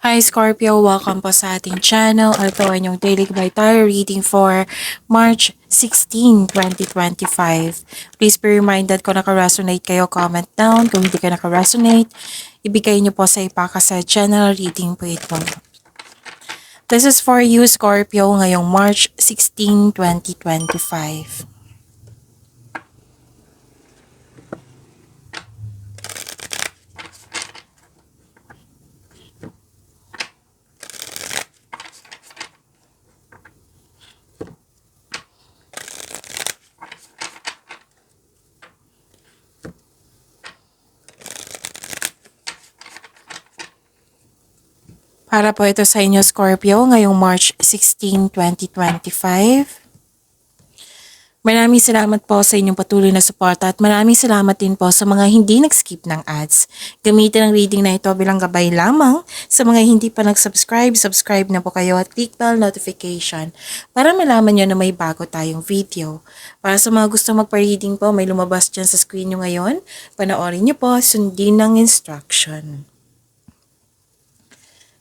Hi Scorpio, welcome po sa ating channel. Ito ay inyong daily by tarot reading for March 16, 2025. Please be reminded kung naka-resonate kayo, comment down. Kung hindi ka naka-resonate, ibigay niyo po sa ipaka sa general reading po ito. This is for you Scorpio ngayong March 16, 2025. Para po ito sa inyo Scorpio ngayong March 16, 2025. Maraming salamat po sa inyong patuloy na suporta at maraming salamat din po sa mga hindi nag-skip ng ads. Gamitin ang reading na ito bilang gabay lamang sa mga hindi pa nag-subscribe. Subscribe na po kayo at click bell notification para malaman nyo na may bago tayong video. Para sa mga gusto magpa-reading po, may lumabas dyan sa screen nyo ngayon. Panoorin nyo po, sundin ng instruction.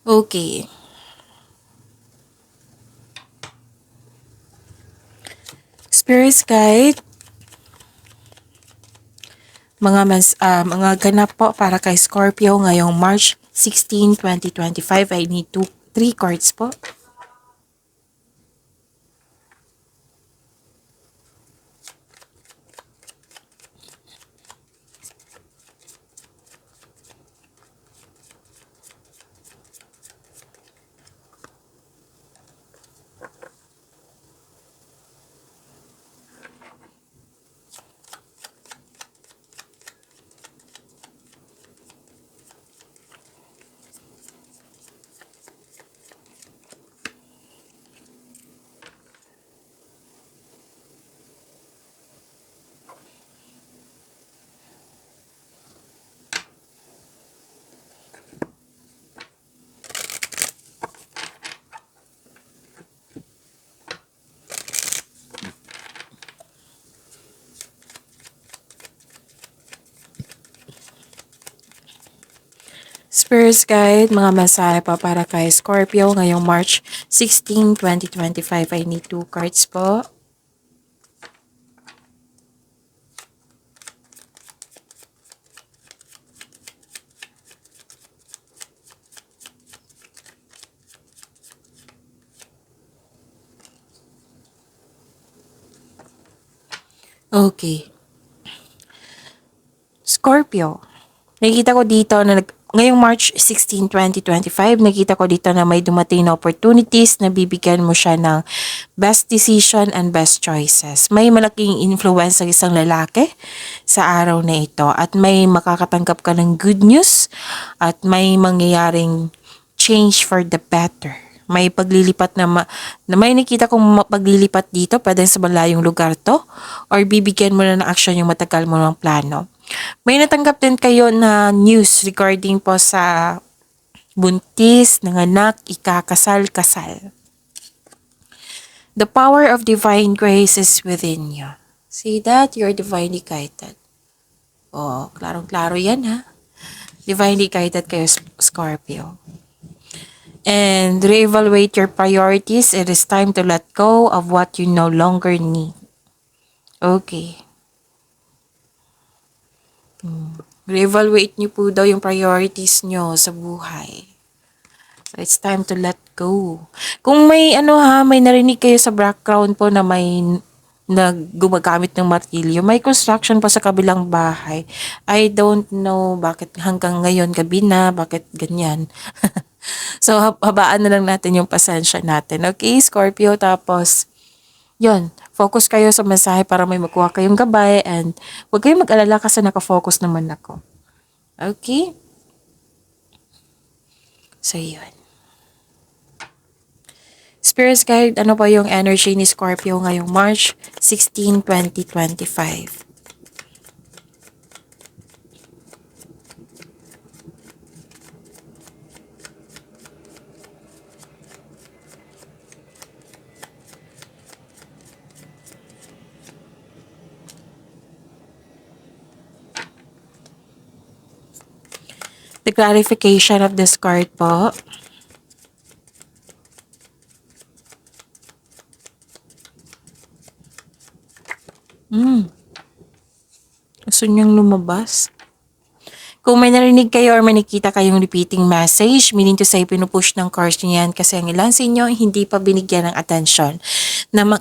Okay. Spirit guide, mga ganap po para kay Scorpio ngayong March 16, 2025. I need 3 cards po. Spirit guide, mga mensahe pa para kay Scorpio ngayong March 16, 2025. I need 2 cards po. Okay. Scorpio, nakikita ko dito na ngayong March 16, 2025, nakita ko dito na may dumating na opportunities na bibigyan mo siya ng best decision and best choices. May malaking influence ng isang lalaki sa araw na ito at may makakatanggap ka ng good news at may mangyayaring change for the better. May paglilipat na may nakita kong paglilipat dito, pwede sa malayong lugar to, or bibigyan mo na ng action yung matagal mo ng plano. May natanggap din kayo na news regarding po sa buntis, nanganak, ikakasal-kasal. The power of divine grace is within you. See that? You're divinely guided. Oh, klarong-klaro yan ha. Divinely guided kayo, Scorpio. And reevaluate your priorities. It is time to let go of what you no longer need. Okay. Reevaluate niyo po daw yung priorities nyo sa buhay. So, it's time to let go. Kung may may narinig kayo sa background po na may gumagamit ng martilyo, may construction pa sa kabilang bahay. I don't know bakit hanggang ngayon gabi na, bakit ganyan. So, habaan na lang natin yung pasensya natin. Okay, Scorpio? Tapos, yun, focus kayo sa mensahe para may makuha kayong gabay and huwag kayong mag-alala kasi nakafocus naman ako. Okay? So, yun. Spirit guide, ano pa yung energy ni Scorpio ngayong March 16, 2025? The clarification of this card po. Gusto niyang lumabas. Kung may narinig kayo or may nakita kayong repeating message, meaning to say pinupush ng cards niyo yan kasi ang ilan sa inyo hindi pa binigyan ng atensyon.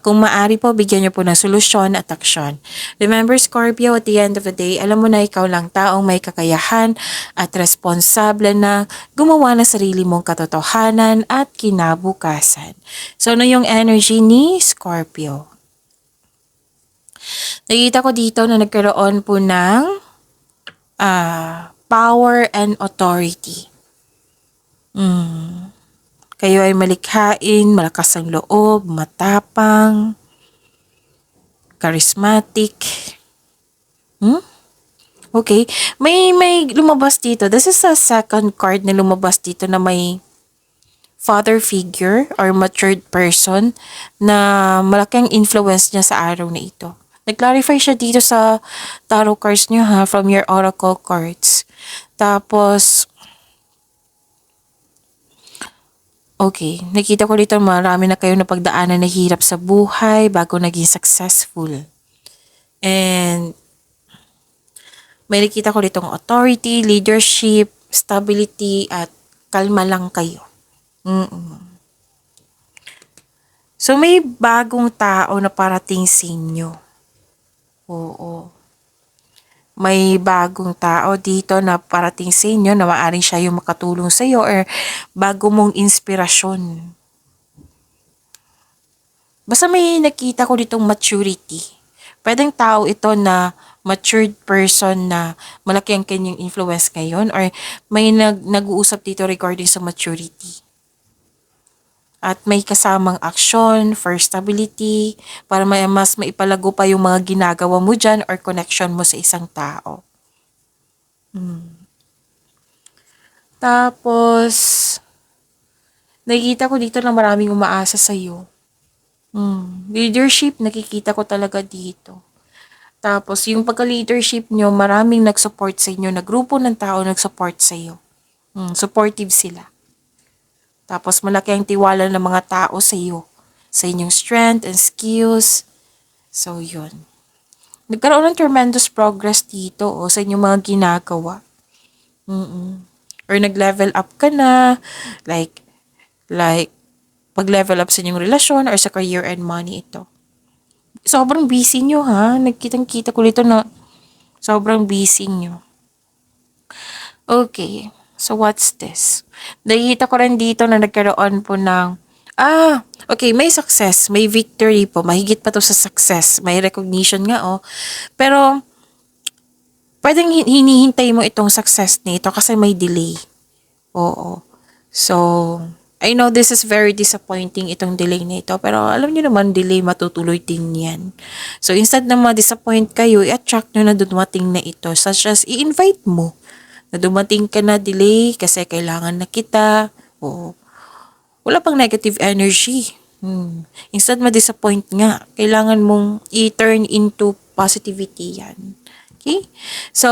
Kung maaari po, bigyan niyo po ng solusyon at aksyon. Remember Scorpio, at the end of the day, alam mo na ikaw lang taong may kakayahan at responsable na gumawa ng sarili mong katotohanan at kinabukasan. So ano yung energy ni Scorpio? Nakita ko dito na nagkaroon po ng power and authority. Kayo ay malikhain, malakas ang loob, matapang, charismatic. Okay. May lumabas dito. This is a second card na lumabas dito na may father figure or matured person na malaking influence niya sa araw na ito. Nag-clarify siya dito sa tarot cards niyo ha, from your oracle cards. Tapos, okay, nakita ko dito marami na kayo na pagdaanan na hirap sa buhay bago naging successful. And, may nakita ko ditong authority, leadership, stability, at kalma lang kayo. So, may bagong tao na parating sa inyo. Oo. May bagong tao dito na parating sa inyo na maaaring siya yung makatulong sa iyo or bago mong inspirasyon. Basta may nakita ko ditong maturity. Pwedeng tao ito na matured person na malaki ang kanyang influence ngayon or may nag-uusap dito regarding sa maturity. At may kasamang aksyon for stability para mas maipalago pa yung mga ginagawa mo dyan or connection mo sa isang tao. Tapos, nakikita ko dito na maraming umaasa sa'yo. Leadership, nakikita ko talaga dito. Tapos, yung pagka-leadership nyo, maraming nag-support sa inyo, na grupo ng tao nag-support sa iyo. Supportive sila. Tapos, malaki ang tiwala ng mga tao sa iyo, sa inyong strength and skills. So, yun. Nagkaroon ng tremendous progress dito sa inyong mga ginagawa. Or nag-level up ka na, like, pag-level up sa inyong relasyon or sa career and money ito. Sobrang busy nyo ha. Nagkitang-kita ko dito na sobrang busy nyo. Okay. So, what's this? Nakikita ko rin dito na nagkaroon po ng okay, may success, may victory po. Mahigit pa to sa success. May recognition nga Pero, pwedeng hinihintay mo itong success nito kasi may delay. Oo. So, I know this is very disappointing itong delay na ito. Pero alam niyo naman, delay matutuloy din yan. So, instead na ma-disappoint kayo, i-attract nyo na dumating na ito. Such as, i-invite mo na dumating ka na delay kasi kailangan na kita. Oo. Wala pang negative energy. Instead ma-disappoint nga, kailangan mong i-turn into positivity yan. Okay? So,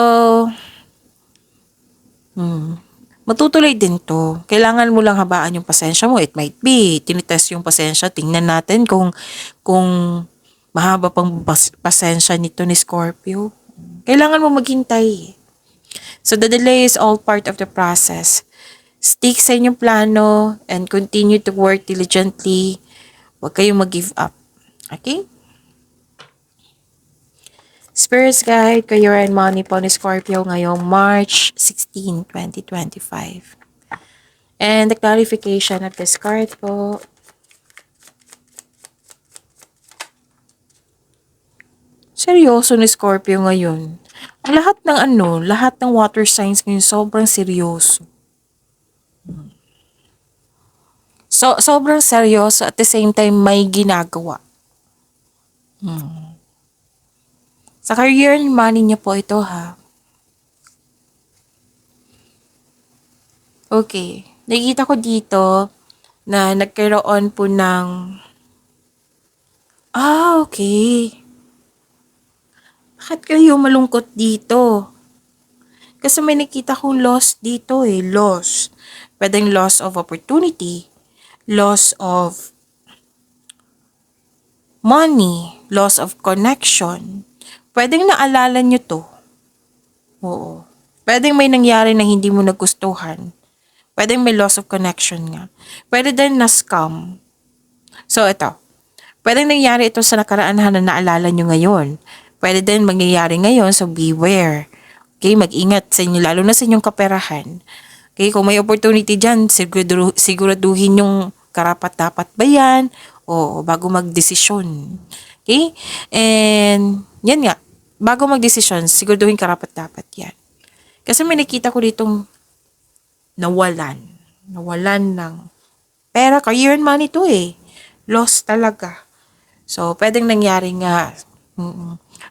matutuloy din to. Kailangan mo lang habaan yung pasensya mo. It might be, tinitest yung pasensya. Tingnan natin kung mahaba pang pasensya nito ni Scorpio. Kailangan mo maghintay. So, the delay is all part of the process. Stick sa inyong plano and continue to work diligently. Huwag kayong mag-give up. Okay? Spirits Guide, Career and Money po ni Scorpio ngayong March 16, 2025. And the clarification of this card po. Seryoso ni Scorpio ngayon. Lahat ng water signs ngayon sobrang seryoso. So, sobrang seryoso at the same time may ginagawa. Sa career and money niya po ito ha. Okay. Nakikita ko dito na nagkaroon po ng okay. Bakit kayo malungkot dito? Kasi may nakita kong loss dito loss. Pwedeng loss of opportunity, loss of money, loss of connection. Pwedeng naalala nyo to. Oo. Pwedeng may nangyari na hindi mo nagustuhan. Pwedeng may loss of connection nga. Pwede din na scam. So, ito. Pwedeng nangyari ito sa nakaraan na naalala nyo ngayon. Pwede din mangyayari ngayon, so beware. Okay, mag-ingat sa inyo, lalo na sa inyong kaperahan. Okay, kung may opportunity dyan, siguraduhin yung karapat-dapat ba yan o bago magdesisyon. Okay? And, yan nga, bago magdesisyon, siguraduhin karapat-dapat yan. Kasi may nakita ko ditong nawalan. Nawalan ng pera, career and money to eh. Lost talaga. So, pwedeng nangyari nga.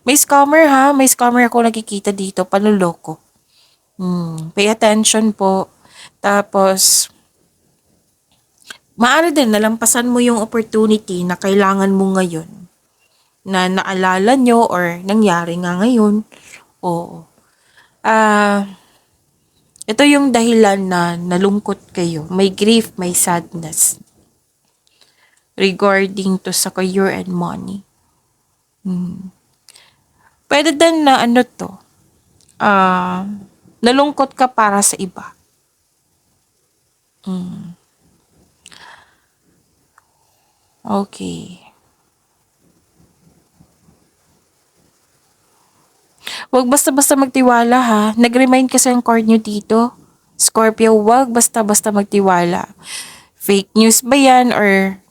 May scammer ha. May scammer ako nakikita dito. Panloloko. Pay attention po. Tapos, maaari din nalampasan mo yung opportunity na kailangan mo ngayon. Na naalala nyo or nangyari nga ngayon. Oo. Ito yung dahilan na nalungkot kayo. May grief, may sadness. Regarding to sa career and money. Pwede din na ano to. Nalungkot ka para sa iba. Okay. Huwag basta-basta magtiwala ha. Nag-remind kasi ang card nyo dito. Scorpio, huwag basta-basta magtiwala. Fake news ba yan or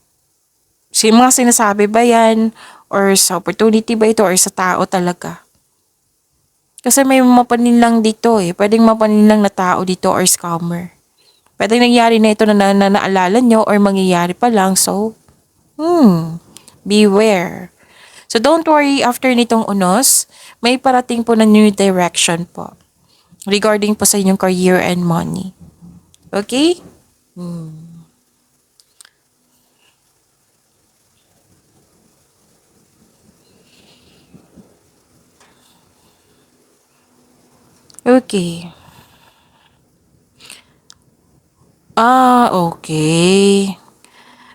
mga sinasabi ba yan or sa opportunity ba ito or sa tao talaga? Kasi may mapaninlang dito eh. Pwedeng mapaninlang na tao dito or scammer. Pwedeng nangyari na ito na naalala nyo or mangyayari pa lang. So, beware. So, don't worry, after nitong unos, may parating po na new direction po. Regarding po sa inyong career and money. Okay? Okay. Okay.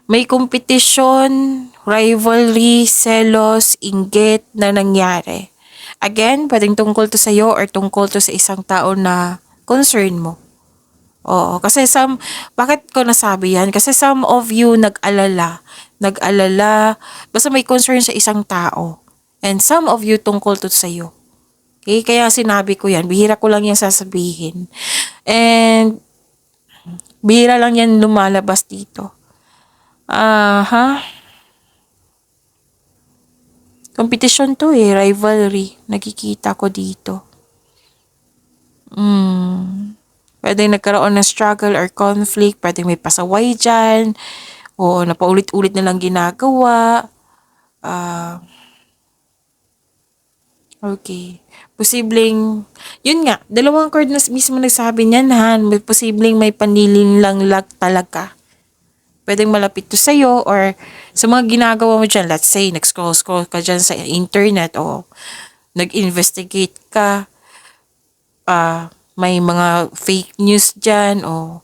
May kompetisyon, rivalry, selos, inggit na nangyari. Again, pwedeng tungkol to sa'yo or tungkol to sa isang tao na concern mo. Oo, kasi bakit ko nasabi yan? Kasi some of you nag-alala, basta may concern sa isang tao. And some of you tungkol to sa'yo. Okay, kaya sinabi ko yan, bihira ko lang yan sasabihin. And, bihira lang yan lumalabas dito. Competition to eh, rivalry. Nakikita ko dito. Pwede nagkaroon ng struggle or conflict, pwede may pasaway dyan, o napaulit-ulit na lang ginagawa. Okay. Posibleng, yun nga, dalawang card na mismo nagsabi niyan ha, posibleng may panlilinlang lag talaga. Pwedeng malapit to sa'yo or sa mga ginagawa mo dyan. Let's say, nag-scroll ka dyan sa internet o nag-investigate ka. May mga fake news dyan o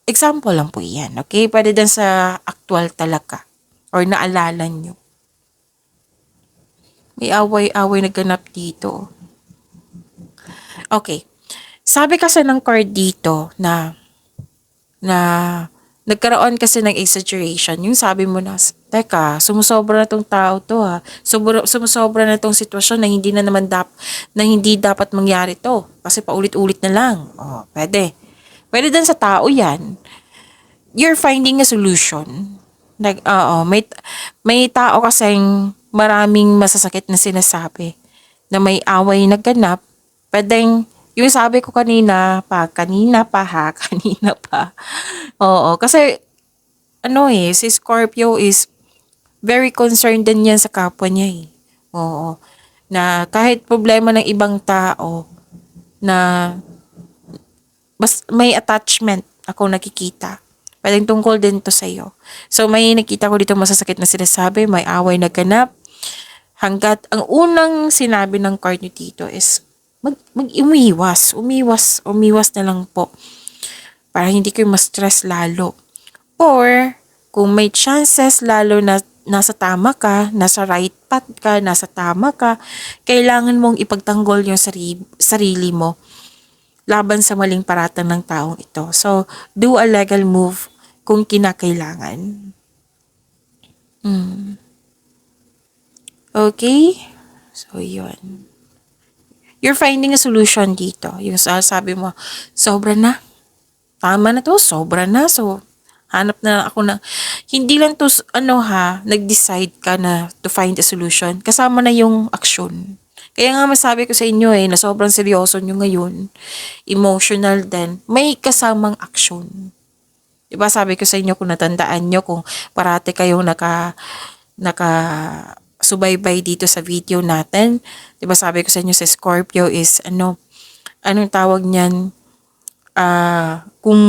example lang po yan. Okay? Pwede din sa actual talaga or naalala nyo. May away-away na ganap dito. Okay. Sabi kasi ng card dito na nagkaroon kasi ng exaggeration. Yung sabi mo na, teka, sumusobra na tong tao to ha. Sumusobra na tong sitwasyon na hindi na naman na hindi dapat mangyari to. Kasi paulit-ulit na lang. Oh, pwede. Pwede din sa tao yan. You're finding a solution. May tao kasing maraming masasakit na sinasabi na may away na ganap. Pwedeng, yung sabi ko kanina pa. Oo, kasi, si Scorpio is very concerned din yan sa kapwa niya eh. Oo, na kahit problema ng ibang tao, na may attachment ako nakikita. Pwedeng tungkol din to sa'yo. So, may nakita ko dito masasakit na sinasabi, may away na ganap. Hanggat, ang unang sinabi ng card nyo dito is, umiwas na lang po. Para hindi kayo ma-stress lalo. Or, kung may chances lalo na nasa tama ka, nasa right path ka, nasa tama ka, kailangan mong ipagtanggol yung sarili mo laban sa maling paratang ng taong ito. So, do a legal move kung kinakailangan. Okay? So, yun. You're finding a solution dito. Yung sabi mo, sobra na. Tama na to, sobra na. So, hanap na ako na, hindi lang to, nag-decide ka na to find a solution. Kasama na yung action. Kaya nga masabi ko sa inyo na sobrang seryoso nyo ngayon, emotional din, may kasamang action. Diba sabi ko sa inyo kung natandaan nyo, kung parate kayong naka subaybay dito sa video natin. Diba sabi ko sa inyo sa Scorpio is anong tawag niyan? Kung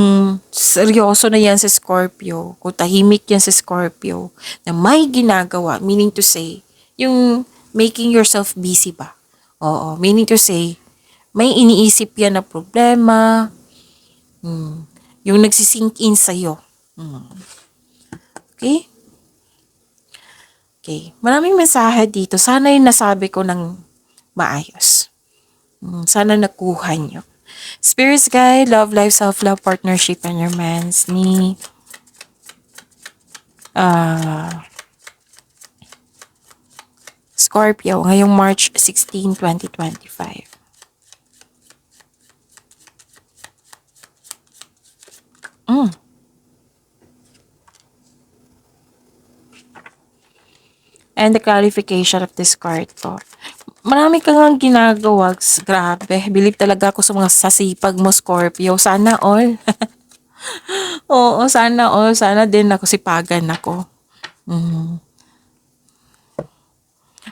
seryoso na yan sa Scorpio, kung tahimik yan sa Scorpio, na may ginagawa, meaning to say, yung making yourself busy ba? Oo, meaning to say, may iniisip yan na problema, yung nagsisink in sa'yo. Okay? Okay. Maraming mensahe dito. Sana yung nasabi ko ng maayos. Sana nakuha nyo. Spirits guide, love, life, self-love, partnership, and romance ni Scorpio ngayong March 16, 2025. And the clarification of this card po. Marami kang ang ginagawa. Grabe. Believe talaga ako sa mga sasipag mo, Scorpio. Sana all. Oo, sana all. Sana din ako sipagan ako.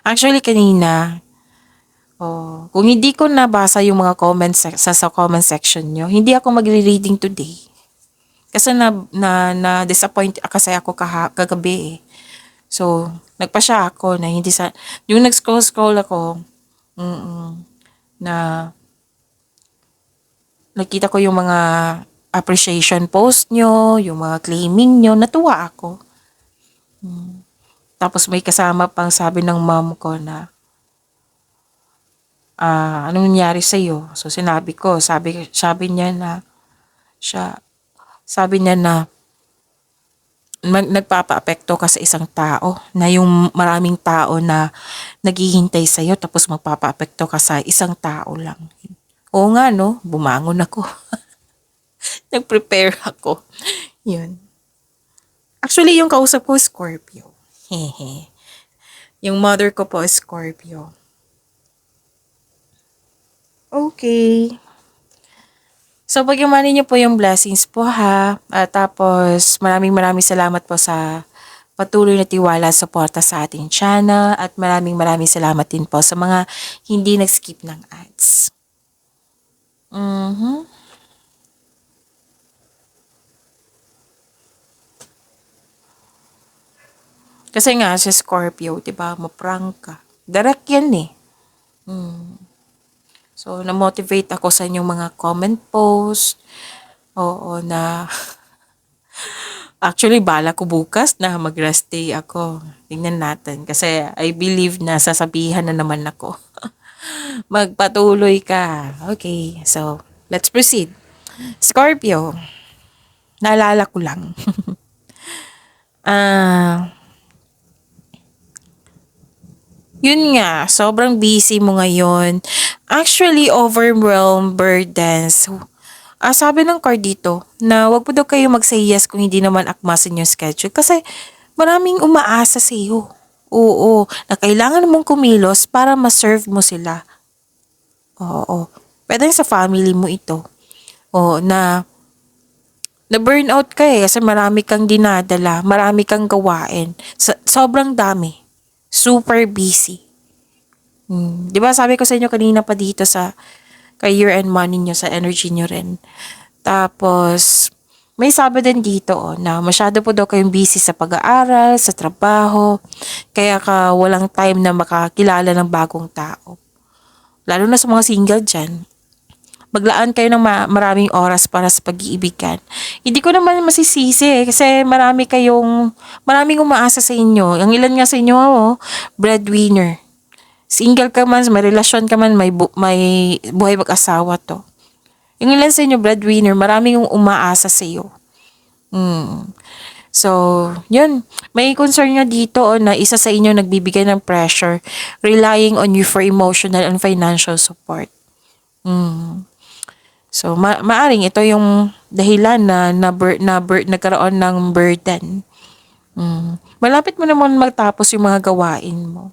Actually, kanina, kung hindi ko nabasa yung mga comments sa comment section nyo, hindi ako magre-reading today. Kasi na-disappoint kasi ako kagabi eh. So, nagpasya ako na hindi yung nag-scroll ako, na nakita ko yung mga appreciation post nyo, yung mga claiming nyo, natuwa ako. Tapos may kasama pang sabi ng mom ko na, anong nangyari sa'yo? So, sinabi ko, sabi niya na, nagpapa-apekto ka sa isang tao, na yung maraming tao na naghihintay sa'yo tapos magpapa-apekto ka sa isang tao lang. Oo nga no, bumangon ako. Nag-prepare ako. Yun. Actually, yung kausap ko, Scorpio. Hehe. Yung mother ko po, Scorpio. Okay. So, pagyamanin niyo po yung blessings po ha. Tapos, maraming salamat po sa patuloy na tiwala at suporta sa ating channel. At maraming salamat din po sa mga hindi nag-skip ng ads. Kasi nga, sa Scorpio, diba, maprank ka. Direct yan eh. So, na-motivate ako sa inyong mga comment post. Oo, na actually, bala ko bukas na mag-rest day ako. Tingnan natin. Kasi I believe na sasabihan na naman ako. Magpatuloy ka. Okay, so let's proceed. Scorpio, naalala ko lang. Yun nga, sobrang busy mo ngayon. Actually, overwhelmed, burdens. Sabi ng card dito na wag po daw kayo mag-say yes kung hindi naman akma sa inyong schedule kasi maraming umaasa sa iyo. Oo, na kailangan mong kumilos para ma-serve mo sila. Oo, pwede sa family mo ito. Oo, na burnout ka kasi marami kang dinadala, marami kang gawain. Sobrang dami. Super busy. Di ba sabi ko sa inyo kanina pa dito sa career and money nyo, sa energy nyo rin. Tapos, may sabi din dito na masyado po daw kayong busy sa pag-aaral, sa trabaho, kaya ka walang time na makakilala ng bagong tao. Lalo na sa mga single dyan. maglaan kayo ng maraming oras para sa pag-iibigan. Hindi ko naman masisisi kasi maraming umaasa sa inyo. Ang ilan nga sa inyo, breadwinner. Single ka man, may relasyon ka man, may buhay mag-asawa to. Yung ilan sa inyo, breadwinner, maraming umaasa sa iyo. So, yun. May concern nyo dito na isa sa inyo nagbibigay ng pressure, relying on you for emotional and financial support. So, maaring ito yung dahilan na nagkaroon ng burden. Malapit mo naman magtapos yung mga gawain mo.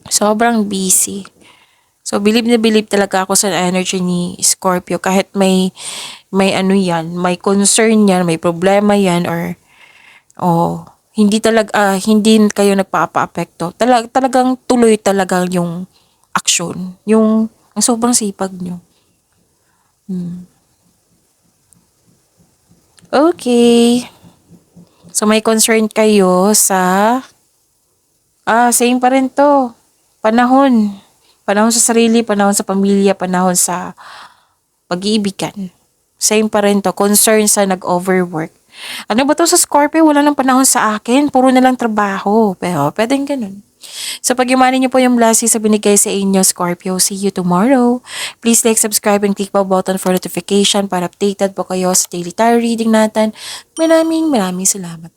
Sobrang busy. So, believe na believe talaga ako sa energy ni Scorpio. Kahit may may concern yan, may problema yan, or, hindi kayo nagpapa-apekto. Talagang tuloy talaga yung aksyon. Ang sobrang sipag nyo. Okay. So, may concern kayo sa, same pa rin to. Panahon. Panahon sa sarili, panahon sa pamilya, panahon sa pag-iibigan. Same pa rin to. Concern sa nag-overwork. Ano ba to sa Scorpio? Wala nang panahon sa akin. Puro na lang trabaho. Pero pwedeng ganun. So pag-imanin niyo po yung blessings sa binigay sa inyo, Scorpio. See you tomorrow. Please like, subscribe, and click the button for notification para updated po kayo sa daily tarot reading natin. Maraming salamat.